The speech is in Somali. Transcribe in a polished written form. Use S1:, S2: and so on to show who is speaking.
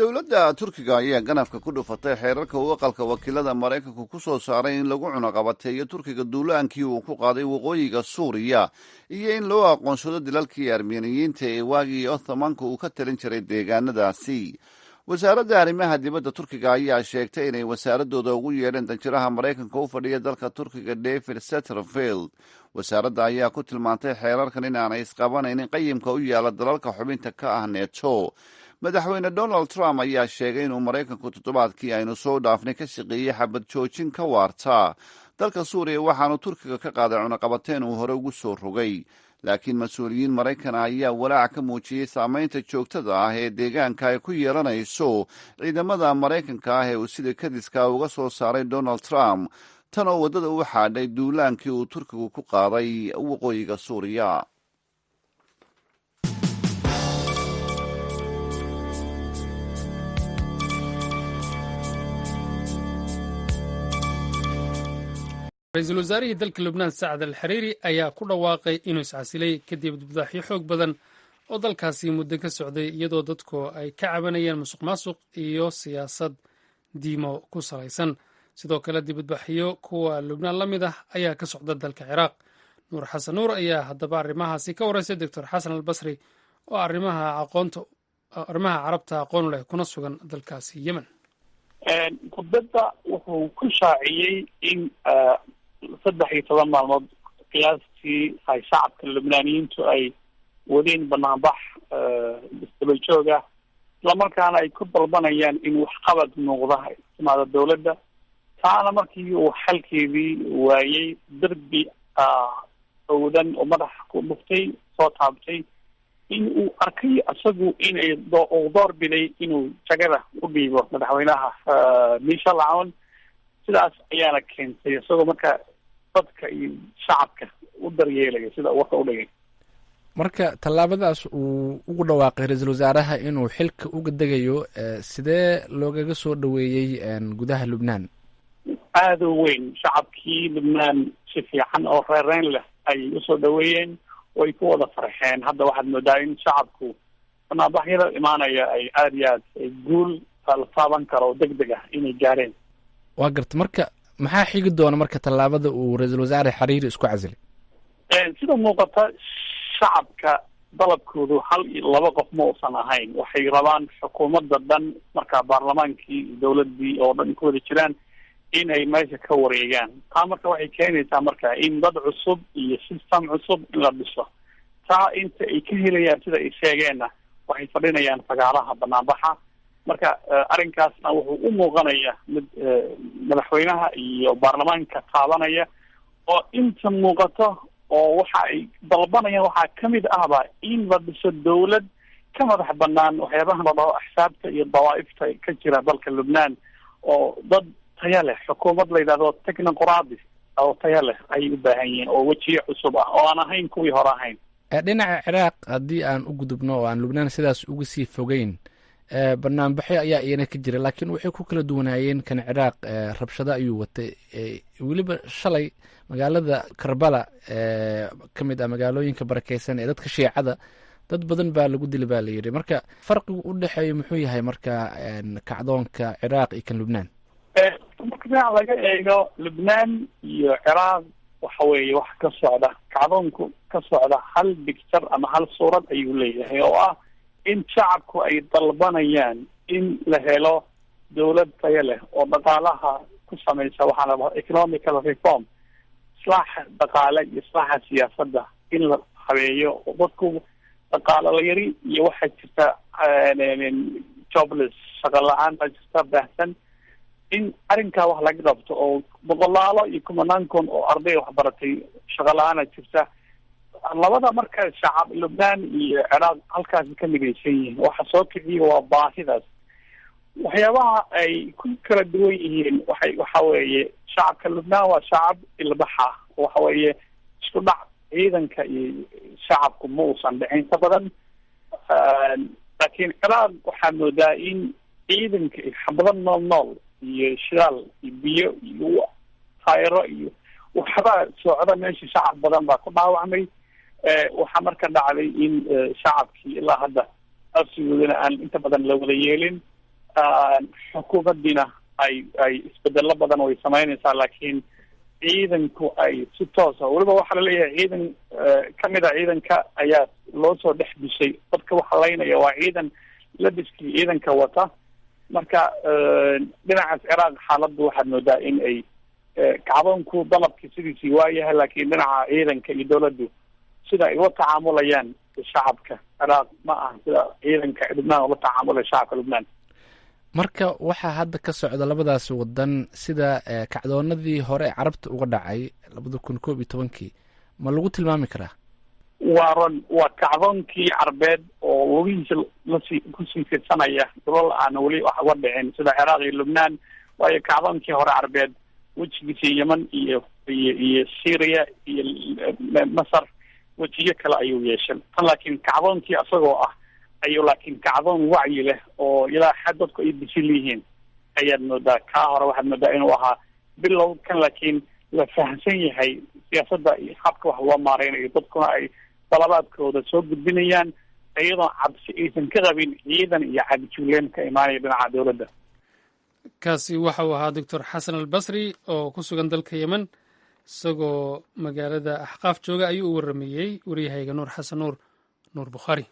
S1: dowladda turkiga ayaa ganafka ku dhufatay xeerarka uu aqalka wakiilada maraykanku ku soo saaray in lagu cunaqabateeyo turkiga duulaankii uu ku qaaday waqooyiga suuriya iyo in loo aqoonsado dilalkii armeniyiinta ee waagii othomanka uu ka talin jiray deegaanadaasi. wasaaradda arrimaha dibadda turkiga ayaa sheegtay inay wasaaradooda ugu yeedheen danjiraha maraykanka u fadhiya dalka turkiga david satterfield. wasaaradda ayaa ku tilmaantay xeerarkan inaanay isqabanaynin qayimka u yaala dalalka xubinta ka ah neto. madaxweyne donald trump ayaa sheegay inuu maraykanku toddobaadkii aynu soo dhaafnay ka shaqeeyey xabad joojin ka waarta dalka suuriya, waxaanu turkiga ka qaaday cunaqabateen uu hore ugu soo rogay. laakiin mas-uuliyiin maraykan ayaa walaac ka muujiyey saamaynta joogtada ah ee deegaanka ay ku yeelanayso ciidamada maraykanka ah ee uu sida kadiska uga soo saaray donald trump, tan oo waddada u xaadhay duulaankii uu turkigu ku qaaday waqooyiga suuriya.
S2: ra-iisul wasaarihii dalka lubnaan sacad al xariiri ayaa ku dhawaaqay inuu iscasilay kadib dibadbaxyo xoog badan oo dalkaasi muddo ka socday, iyadoo dadku ay ka cabanayeen musuq maasuq iyo siyaasad diimo ku salaysan. sidoo kale dibadbaxyo kuwa lubnaan la mid ah ayaa ka socda dalka ciraaq. nuur xasan nuur ayaa haddaba arrimahaasi ka waraysay doctor xasan al basri oo arrimaha carabta aqoon leh kuna sugan dalkaasi yemen.
S3: khudbadda wuxuu ku shaaciyey in 13 maalmood qiyaastii ay shacabka lubnaaniyiintu ay wadeen banaanbax isdaba joog ah, islamarkaana ay ku dalbanayaan in waxqabad muuqda ay timaado dowladda. taana markii uu xalkeedii waayey derbi owdan oo madaxa ku dhuftay soo taabtay in uu arkay isagu inay door biday inuu jagada u dhiibo madaxweynaha michel aoun. sidaas ayaana keentay isagoo marka dadka iyo shacabka u daryeelaya sida warka u dhigay.
S4: marka tallaabadaas uu ugu dhawaaqay ra-iisul wasaaraha inuu xilka uga degayo, sidee loogaga soo dhaweeyey gudaha lubnaan?
S3: aada u weyn. shacabkii lubnaan si fiican oo reereyn leh ayay usoo dhaweeyeen oo ay ku wada farxeen. hadda waxaad moodaa in shacabku banaanbaxyada imaanaya ay aada iyo aad guul la taaban karo oo deg deg ah inay gaareen.
S4: waa garta. marka maxaa xigi doona marka tallaabada uu ra-iisul wasaare xariiri isku casilay?
S3: sida muuqata shacabka dalabkoodu hal iyo laba qof ma uusan ahayn. waxay rabaan xukuumadda dhan, markaa baarlamaankii dowladdii oo dhan ku wada jiraan inay meesha ka wareegaan. taa marka waxay keenaysaa marka in dad cusub iyo system cusub in la dhiso. taa inta ay ka helayaan sida ay sheegeenna waxay fadhinayaan fagaaraha banaanbaxa. marka arrinkaasna wuxuu u muuqanaya mid madaxweynaha iyo baarlamaanka taabanaya oo inta muuqato oo waxa ay dalbanayaan waxaa kamid ahba in la dhiso dowlad ka madax banaan waxyaabaha la dhaho axsaabta iyo dawaa'ifta ka jira dalka lubnaan, oo dad taya leh, xukuumad la yidhahdo technoqraadi oo taya leh ayay u baahan yihiin oo wejiye cusub ah oo aan ahayn kuwii hore ahayn.
S4: dhinaca ciraaq haddii aan u gudubno oo aan lubnaan sidaas uga sii fogeyn, banaanbaxyo ayaa iyana ka jira, laakiin waxay ku kala duwanaayeen kan ciraaq. rabshado ayuu watay. weliba shalay magaalada karbala ka mid ah magaalooyinka barakeysan ee dadka shiicada, dad badan baa lagu dili baa layidhi. marka farqigu u dhexeeya muxuu yahay marka kacdoonka ciraaq iyo kan lubnaan?
S3: marka dhinac laga eego lubnaan iyo ciraaq waxa weeye wax ka socda, kacdoonku ka socda hal bicture ama hal suurad ayuu leeyahay, oo ah in shacabku ay dalbanayaan in la helo dowlad tayo leh oo dhaqaalaha ku samaysa waxaa la dhaho economical reform, islaaxa dhaqaale iyo islaaxa siyaasadda in la habeeyo. oo dadku dhaqaalo la yari iyo waxaa jirta jobless, shaqo la-aan baa jirta baahsan, in arrinkaa wax laga qabto. oo boqolaalo iyo kumanaan kun oo arday waxbaratay shaqo la-aana jirta. labada marka shacab lubnaan iyo ciraaq halkaasi ka midaysan yihiin. waxa soo kiciya waa baahidaas. waxyaabaha ay ku kala duwan yihiin waxa weeye shacabka lubnaan waa shacab ilbaxa. waxa weeye isku dhac ciidanka iyo shacabku ma uusan dhicin ka badan. laakiin ciraaq waxaa moodaa in ciidanka xabado nool iyo shidaal iyo biyo iyo tayro iyo waxbaa socda meesha. shacab badan baa ku dhaawacmay. waxaa marka dhacday in shacabkii ilaa hadda afsigoodana aan inta badan la wada yeelin. xukuumaddiina ay isbedelo badan way samaynaysaa, laakiin ciidanku ay si toosa, weliba waxaa laleeyahay ciidan kamid a ciidanka ayaa loo soo dhex dishay. dadka waxa laynaya waa ciidan labiskii ciidanka wata. marka dhinacaas ciraaq xaaladdu waxaad moodaa in ay kacdoonku dalabkii sidiisii waayahay, laakiin dhinaca ciidanka iyo dawladdu sida ay ula tacaamulayaan shacabka ciraaq ma aha sida ciidanka lubnaan ula tacaamulaya shacabka lubnaan.
S4: marka waxaa hadda ka socda labadaas wadan sida kacdoonadii hore ee carabta uga dhacay 2011 ma lagu tilmaami karaa?
S3: waa run, waa kacdoonkii carbeed oo lugihiisa kusii fidsanaya dalal aan weli wax uga dhicin sida ciraaq iyo lubnaan. waayo kacdoonkii hore carbeed wejigiisa yemen iyo syria iyo masar wejiyo kale ayuu yeeshay. tan laakiin kacdoonkii asagoo ah ayuu laakiin kacdoon wacyi leh oo ilaa xad dadku ay bisil yihiin ayaad moodaa. kaa hore waxaad moodaa inuu ahaa bilow, kan laakiin la fahamsan yahay siyaasadda iyo habka wax loo maareynayo, dadkuna ay dalabaadkooda soo gudbinayaan iyadoo cabsi aysan ka qabin ciidan iyo cabjuuleen ka imaanaya dhinaca dawladda.
S2: kaasi waxa uu ahaa doctor xasan albasri oo ku sugan dalka yemen, isagoo magaalada axqaaf jooga ayuu u warameeyey waryahayga nuur xasan nuur bukhaari.